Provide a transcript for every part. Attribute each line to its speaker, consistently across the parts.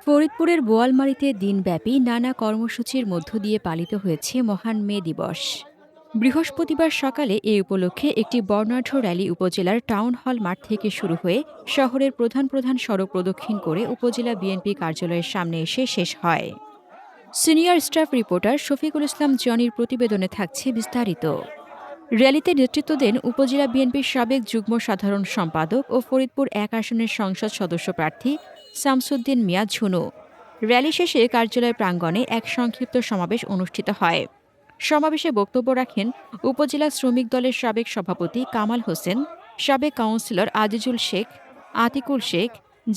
Speaker 1: ফরিদপুরের বোয়ালমারীতে দিনব্যাপী নানা কর্মসূচির মধ্য দিয়ে পালিত হয়েছে মহান মে দিবস। বৃহস্পতিবার সকালে এ উপলক্ষে একটি বর্ণাঢ্য র্যালি উপজেলার টাউন হল মাঠ থেকে শুরু হয়ে শহরের প্রধান প্রধান সড়ক প্রদক্ষিণ করে উপজেলা বিএনপি কার্যালয়ের সামনে এসে শেষ হয়। Senior staff reporter Shafiqul Islam জনির প্রতিবেদনে থাকছে বিস্তারিত। র্যালিতে নেতৃত্ব দেন উপজেলা বিএনপির সাবেক যুগ্ম সাধারণ সম্পাদক ও ফরিদপুর ১ আসনের সংসদ সদস্য প্রার্থী শামসুদ্দিন মিয়া ঝুনু। র্যালি শেষে কার্যালয় প্রাঙ্গণে এক সংক্ষিপ্ত সমাবেশ অনুষ্ঠিত হয়। সমাবেশে বক্তব্য রাখেন উপজেলা শ্রমিক দলের সাবেক সভাপতি কামাল হোসেন, সাবেক কাউন্সিলর আজিজুল শেখ, আতিকুল শেখ,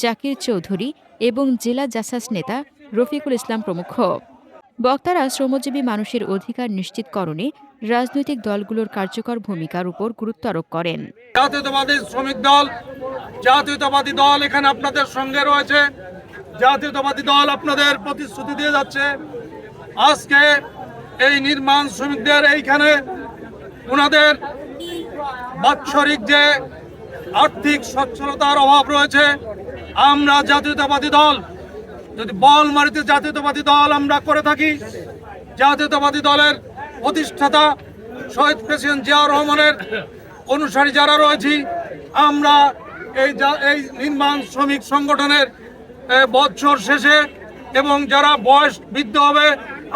Speaker 1: জাকির চৌধুরী এবং জেলা জাসাস নেতা রফিকুল ইসলাম প্রমুখ। বক্তারা শ্রমজীবী মানুষের অধিকার নিশ্চিতকরণে রাজনৈতিক দলগুলোর কার্যকর ভূমিকার উপর গুরুত্ব আরোপ করেন।
Speaker 2: জাতীয়তাবাদী শ্রমিক দল, জাতীয়তাবাদী দল এখানে আপনাদের সঙ্গে রয়েছে। জাতীয়তাবাদী দল আপনাদের প্রতিশ্রুতি দিয়ে যাচ্ছে। আজকে এই নির্মাণ শ্রমিকদের এইখানে ওনাদের বাৎসরিক যে আর্থিক সচ্ছলতার অভাব রয়েছে, আমরা জাতীয়তাবাদী দল যদি বোয়ালমারীতে জাতীয়তাবাদী দল আমরা করে থাকি, জাতীয়তাবাদী দলের প্রতিষ্ঠাতা শহীদ প্রেসিডেন্ট জিয়াউর রহমানের অনুসারী যারা রয়েছি, আমরা এই নির্মাণ শ্রমিক সংগঠনের বছর শেষে এবং যারা বয়স বৃদ্ধ হবে,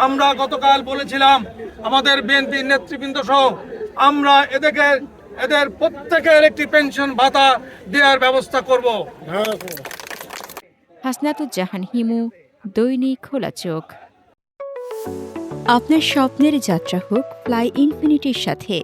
Speaker 2: আমরা গতকাল বলেছিলাম আমাদের বিএনপির নেতৃবৃন্দ সহ আমরা এদের প্রত্যেকের একটি পেনশন ভাতা দেওয়ার ব্যবস্থা করব।
Speaker 1: হাসনাতুজ্জাহান হিমু, দৈনিক খোলা চোখ। আপনার স্বপ্নের যাত্রা হোক ফ্লাই ইনফিনিটির সাথে।